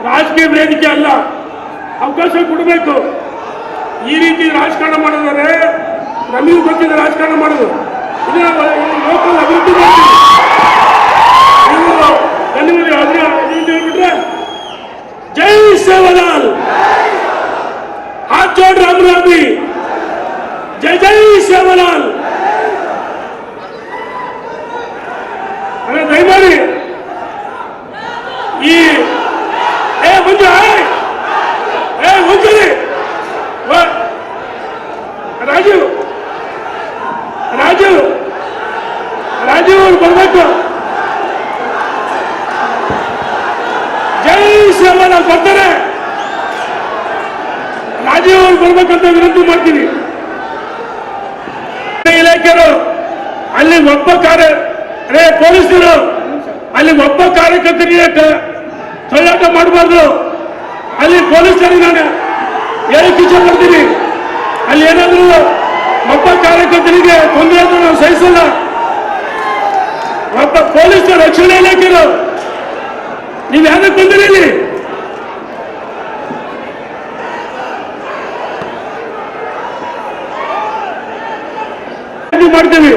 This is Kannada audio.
ರಾಜಕೀಯ ವೇದಿಕೆ ಅಲ್ಲ, ಅವಕಾಶ ಕೊಡಬೇಕು. ಈ ರೀತಿ ರಾಜಕಾರಣ ಮಾಡಿದರೆ ನಮಗೂ ಗೊತ್ತಿದೆ ರಾಜಕಾರಣ ಮಾಡೋದು. ಇದನ್ನ ಲೋಕಲ್ ಅಭಿವೃದ್ಧಿ ಮಾಡ್ತೀವಿ. ಹೇಳ್ಬಿಟ್ರೆ ಜೈ ಸೇವಾಲಾಲ್, हाथ जोड़ राम रामी, जय जय सेवालाल. अरे दयमाಡಿ ಈ ಮಂಜು ಮಂಜುರಿ ರಾಜೀವ್ ರಾಜೀವ್ ರಾಜೀವ್ ಅವರು ಬರ್ಬೇಕು. ಜೈ ಸೇವಾಲಾಲ್ ಬರ್ತಾರೆ. ರಾಜೀವ್ ಅವರು ಬರ್ಬೇಕಂತ ವಿನಂತಿ ಮಾಡ್ತೀನಿ. ಇಲಾಖೆಯರು ಅಲ್ಲಿ ಒಬ್ಬ ಪೊಲೀಸರು ಅಲ್ಲಿ ಒಬ್ಬ ಕಾರ್ಯಕರ್ತರಿಗೆ ತಳ್ಳಾಟ ಮಾಡಬಾರ್ದು. ಅಲ್ಲಿ ಪೊಲೀಸರಿಗೆ ನಾನು ಹೇಳಕ್ಕೆ ಇಚ್ಛೆ ಪಡ್ತೀನಿ, ಅಲ್ಲಿ ಏನಾದರೂ ಒಬ್ಬ ಕಾರ್ಯಕರ್ತರಿಗೆ ತೊಂದರೆ ಆದರೂ ನಾವು ಸಹಿಸಲ್ಲ. ಒಬ್ಬ ಪೊಲೀಸ್ ರಕ್ಷಣಾ ಇಲಾಖೆಯರು ನೀವು ಯಾವ್ದಕ್ಕೆ ಬಂದಿರಿ? ಮಾಡ್ತೇವೆ.